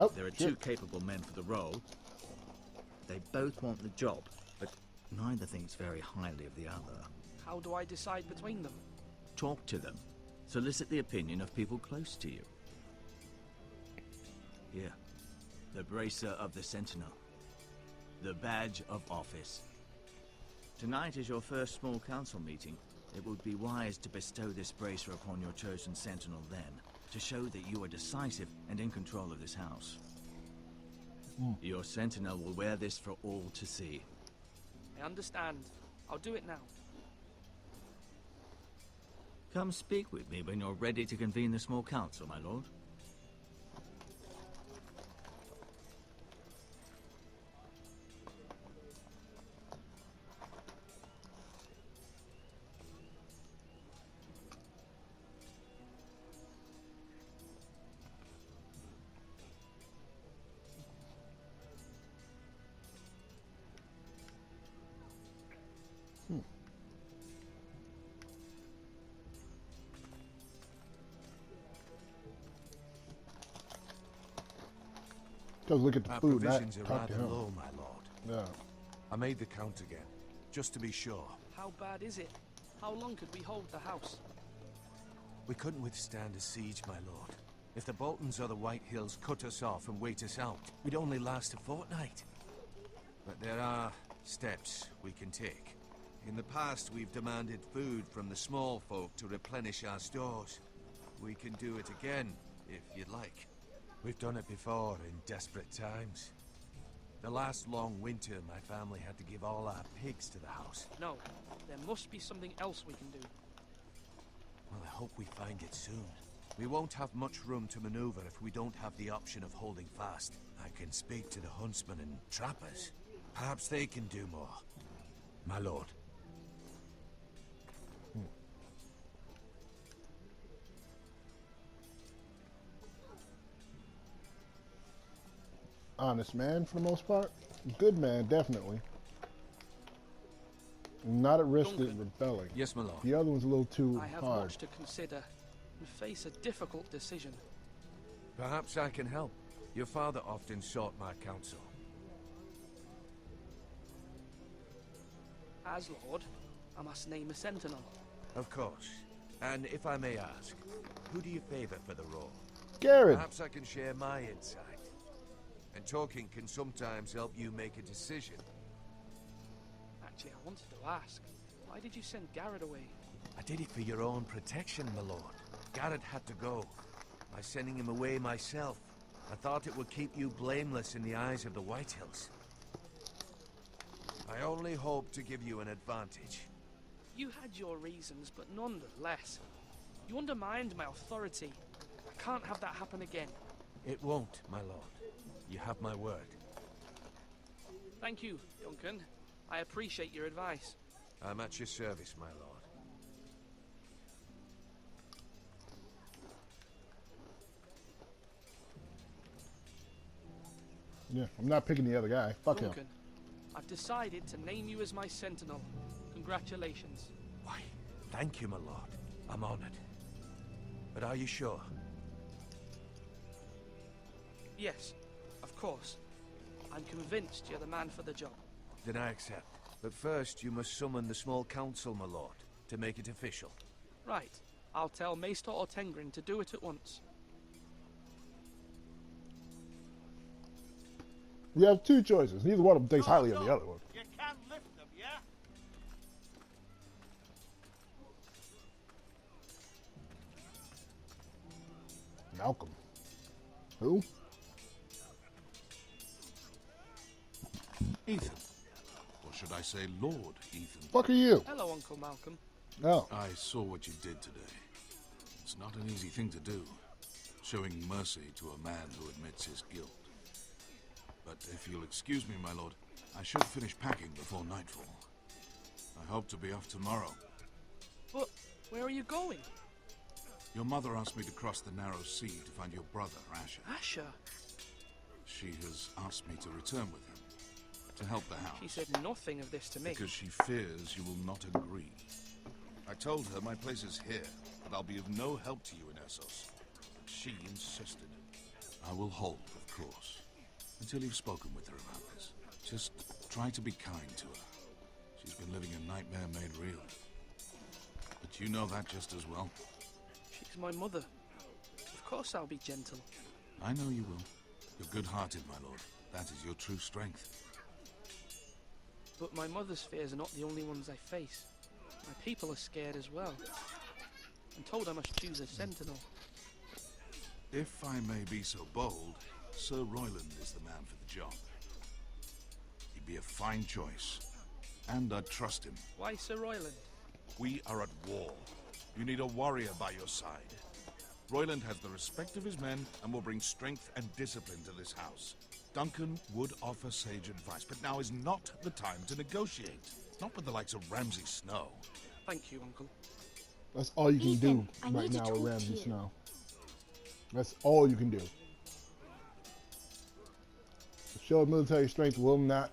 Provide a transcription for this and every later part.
Oh, There are shit. two capable men for the role. They both want the job, but neither thinks very highly of the other. How do I decide between them? Talk to them. Solicit the opinion of people close to you. Here. The bracer of the Sentinel. The badge of office. Tonight is your first small council meeting. It would be wise to bestow this bracer upon your chosen Sentinel then, to show that you are decisive and in control of this house. Your Sentinel will wear this for all to see. I understand. I'll do it now. Come speak with me when you're ready to convene the small council, my lord. Just look at the Our food, not provisions are talk to rather him. low, my lord. Yeah. I made the count again, just to be sure. How bad is it? How long could we hold the house? We couldn't withstand a siege, my lord. If the Boltons or the White Hills cut us off and wait us out, we'd only last a fortnight. But there are steps we can take. In the past, we've demanded food from the small folk to replenish our stores. We can do it again, if you'd like. We've done it before in desperate times. The last long winter, my family had to give all our pigs to the house. No, there must be something else we can do. Well, I hope we find it soon. We won't have much room to maneuver if we don't have the option of holding fast. I can speak to the huntsmen and trappers. Perhaps they can do more. My lord. Honest man for the most part. Good man, definitely. Not at risk of Duncan. rebelling. Yes, my lord. The other one's a little too I have hard. much to consider and face a difficult decision. Perhaps I can help. Your father often sought my counsel. As Lord, I must name a sentinel. Of course. And if I may ask, who do you favor for the role? Garrett! Perhaps I can share my insight. And talking can sometimes help you make a decision. Actually, I wanted to ask, why did you send Garrett away? I did it for your own protection, my lord. Garrett had to go. By sending him away myself, I thought it would keep you blameless in the eyes of the White Hills. I only hope to give you an advantage. You had your reasons, but nonetheless, you undermined my authority. I can't have that happen again. It won't, my lord. You have my word. Thank you, Duncan. I appreciate your advice. I'm at your service, my lord. Yeah, I'm not picking the other guy. Fuck him. Duncan, I've decided to name you as my sentinel. Congratulations. Why, thank you, my lord. I'm honored. But are you sure? Yes, of course. I'm convinced you're the man for the job. Then I accept. But first, you must summon the small council, my lord, to make it official. Right. I'll tell Maester Ortengrin to do it at once. You have two choices. Neither one of them thinks highly of the other one. You can lift them, yeah? Malcolm. Who? Ethan. Or should I say Lord Ethan? Fuck are you? Hello, Uncle Malcolm. No. I saw what you did today. It's not an easy thing to do, showing mercy to a man who admits his guilt. But if you'll excuse me, my lord, I should finish packing before nightfall. I hope to be off tomorrow. But where are you going? Your mother asked me to cross the narrow sea to find your brother, Asher. Asher? She has asked me to return with him, to help the house. She said nothing of this to me. Because she fears you will not agree. I told her my place is here, that I'll be of no help to you in Essos. She insisted. I will hold, of course. Until you've spoken with her about this. Just try to be kind to her. She's been living a nightmare made real. But you know that just as well. She's my mother. Of course I'll be gentle. I know you will. You're good-hearted, my lord. That is your true strength. But my mother's fears are not the only ones I face. My people are scared as well. I'm told I must choose a sentinel. If I may be so bold, Sir Royland is the man for the job. He'd be a fine choice. And I'd trust him. Why Sir Royland? We are at war. You need a warrior by your side. Royland has the respect of his men and will bring strength and discipline to this house. Duncan would offer sage advice, but now is not the time to negotiate. Not with the likes of Ramsay Snow. Thank you, Uncle. That's all you can Ethan, do I right need to now talk with to Ramsay you. Snow. That's all you can do. A show of military strength will not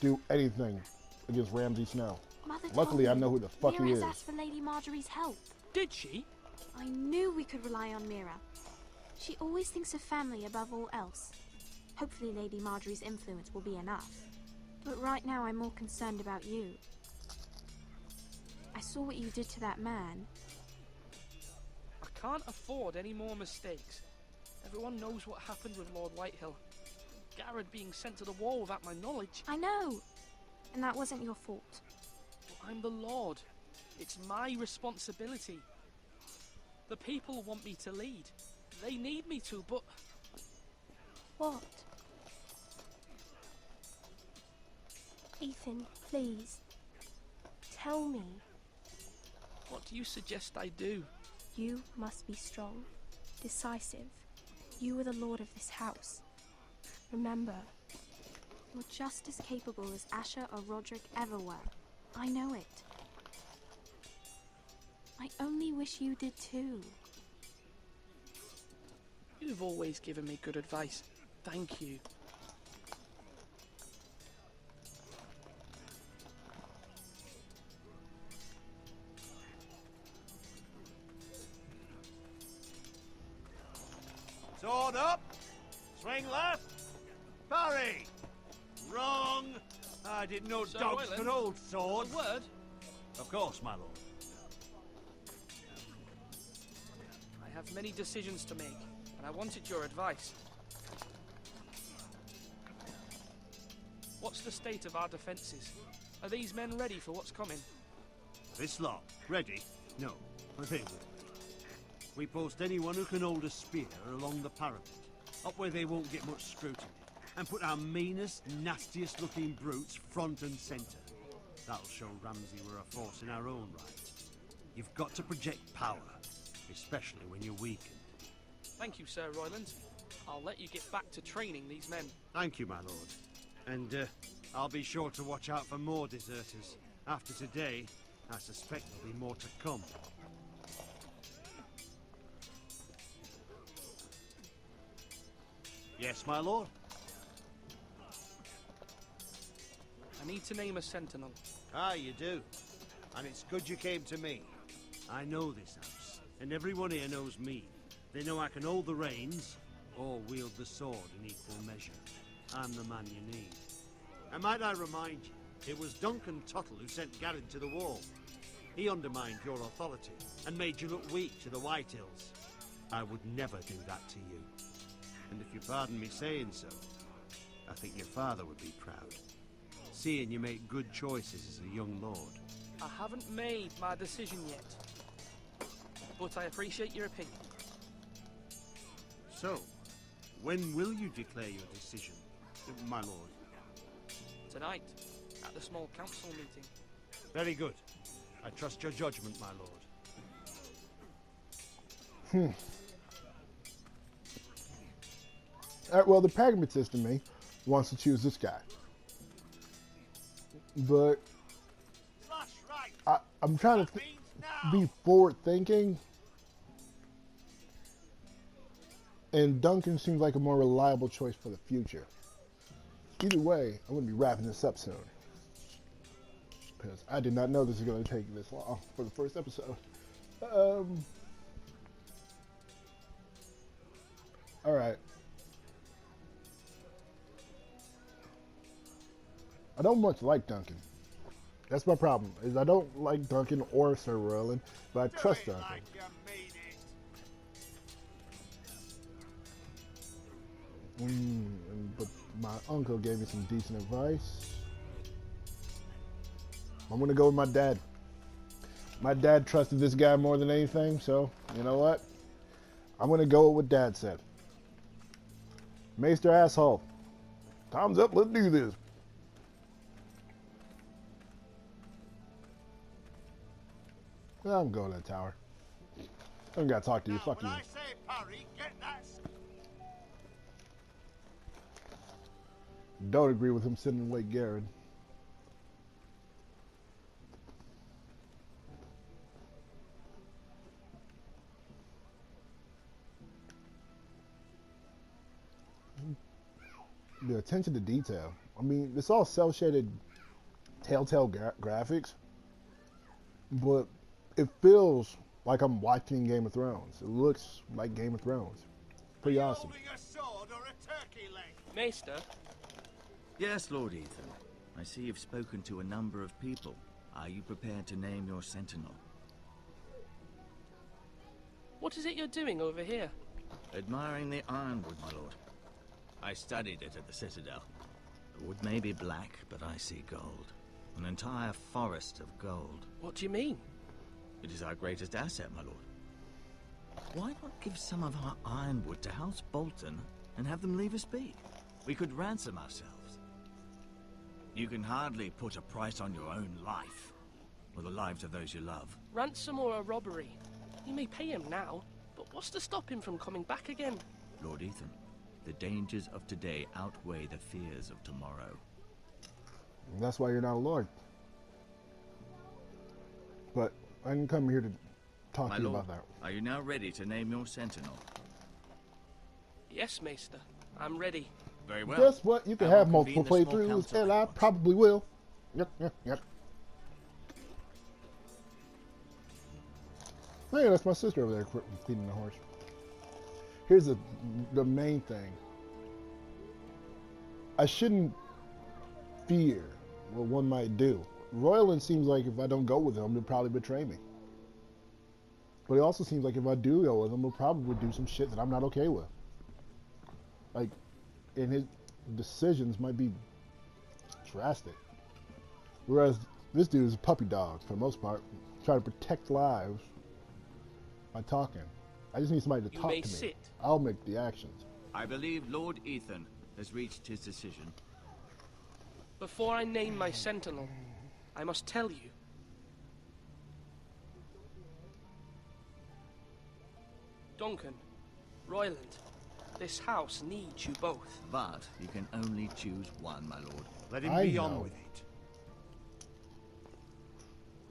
do anything against Ramsay Snow. Mother Luckily, I told me know who the fuck Mira he has is. asked for Lady Marjorie's help. Did she? I knew we could rely on Mira. She always thinks of family above all else. Hopefully Lady Marjorie's influence will be enough. But right now I'm more concerned about you. I saw what you did to that man. I can't afford any more mistakes. Everyone knows what happened with Lord Whitehill. Garrett being sent to the war without my knowledge. I know. And that wasn't your fault. But I'm the Lord. It's my responsibility. The people want me to lead. They need me to, but What? Ethan, please. Tell me. what do you suggest I do? You must be strong, decisive. You are the lord of this house. Remember, you're just as capable as Asher or Roderick ever were. I know it. I only wish you did too. You've always given me good advice. Thank you. Sword up. Swing left. Parry. Wrong. I didn't know Sir dogs Royland? could hold A swords. word? Of course, my lord. I have many decisions to make, and I wanted your advice. What's the state of our defences? Are these men ready for what's coming? This lot, ready? No, but they will. We post anyone who can hold a spear along the parapet, up where they won't get much scrutiny, and put our meanest, nastiest looking brutes front and centre. That'll show Ramsay we're a force in our own right. You've got to project power, especially when you're weakened. Thank you, Sir Royland. I'll let you get back to training these men. Thank you, my lord. And I'll be sure to watch out for more deserters. After today, I suspect there'll be more to come. Yes, my lord? I need to name a sentinel. Ah, you do. And it's good you came to me. I know this house, and everyone here knows me. They know I can hold the reins, or wield the sword in equal measure. I'm the man you need. And might I remind you, it was Duncan Tuttle who sent Garrett to the wall. He undermined your authority, and made you look weak to the Whitehills. I would never do that to you. And if you pardon me saying so, I think your father would be proud. Seeing you make good choices as a young lord. I haven't made my decision yet, but I appreciate your opinion. So, when will you declare your decision, my lord? Tonight, at the small council meeting. Very good. I trust your judgment, my lord. Well, the pragmatist in me wants to choose this guy. But Flush right. I'm trying to be forward thinking. And Duncan seems like a more reliable choice for the future. Either way, I'm going to be wrapping this up soon. Because I did not know this was going to take this long for the first episode. Alright. I don't much like Duncan. That's my problem, is I don't like Duncan or Sir Roland, but I trust Duncan. Like you made it. But my uncle gave me some decent advice. I'm gonna go with my dad. My dad trusted this guy more than anything, so you know what? I'm gonna go with what Dad said. Maester asshole. Time's up, let's do this. Well, I'm going to the tower. I don't gotta talk to you, fuck you. I say parry, get that. Don't agree with him sending away Garrett. The attention to detail. I mean, it's all cel-shaded telltale graphics, but it feels like I'm watching Game of Thrones. It looks like Game of Thrones. Pretty awesome. Holding a sword or a turkey leg? Maester, Yes, Lord Ethan. I see you've spoken to a number of people. Are you prepared to name your sentinel? what is it you're doing over here? Admiring the ironwood, my lord. I studied it at the Citadel. The wood may be black, but I see gold. An entire forest of gold. What do you mean? It is our greatest asset, my lord. Why not give some of our ironwood to House Bolton and have them leave us be? We could ransom ourselves. You can hardly put a price on your own life, or the lives of those you love. Ransom or a robbery? You may pay him now, but what's to stop him from coming back again? Lord Ethan, the dangers of today outweigh the fears of tomorrow. And that's why you're not a lord. But I didn't come here to talk My to you lord, about that. are you now ready to name your sentinel? Yes, Maester. I'm ready. Very well. Guess what? You can I will have multiple convene the small playthroughs, council and at I once. probably will. Yep. Oh yeah, that's my sister over there cleaning the horse. Here's the main thing. I shouldn't fear what one might do. Royland seems like if I don't go with him, he'll probably betray me. But it also seems like if I do go with him, he'll probably do some shit that I'm not okay with. Like, and his decisions might be drastic. Whereas this dude is a puppy dog for the most part, trying to protect lives by talking. I just need somebody to You talk may to me. sit. I'll make the actions. I believe Lord Ethan has reached his decision. Before I name my sentinel, I must tell you. Duncan, Royland, this house needs you both. But you can only choose one, my lord. Let him I be know. on with it.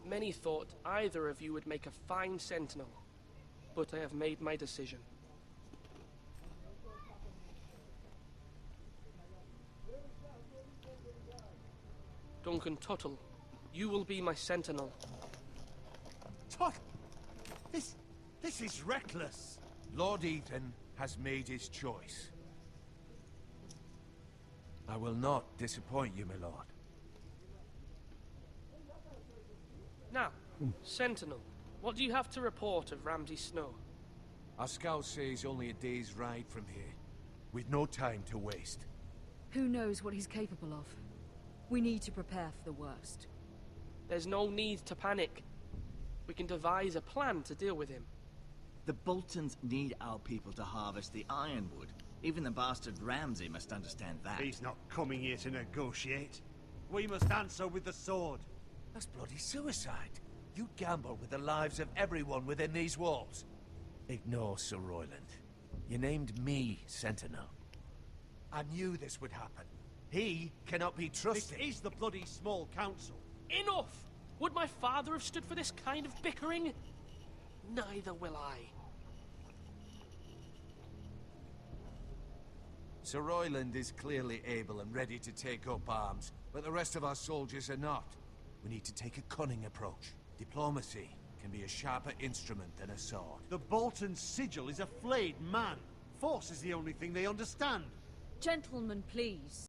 Many thought either of you would make a fine sentinel, but I have made my decision. Duncan Tuttle, you will be my sentinel. Tut! This is reckless. Lord Ethan has made his choice. I will not disappoint you, my lord. Now, sentinel, what do you have to report of Ramsay Snow? Our scouts say he's only a day's ride from here, with no time to waste. Who knows what he's capable of? We need to prepare for the worst. There's no need to panic. We can devise a plan to deal with him. The Boltons need our people to harvest the ironwood. Even the bastard Ramsay must understand that. He's not coming here to negotiate. We must answer with the sword. That's bloody suicide. You gamble with the lives of everyone within these walls. Ignore Sir Royland. You named me Sentinel. I knew this would happen. He cannot be This trusted. is the bloody small council. Enough! Would my father have stood for this kind of bickering? Neither will I. Sir Royland is clearly able and ready to take up arms, but the rest of our soldiers are not. We need to take a cunning approach. Diplomacy can be a sharper instrument than a sword. The Bolton sigil is a flayed man. Force is the only thing they understand. Gentlemen, please.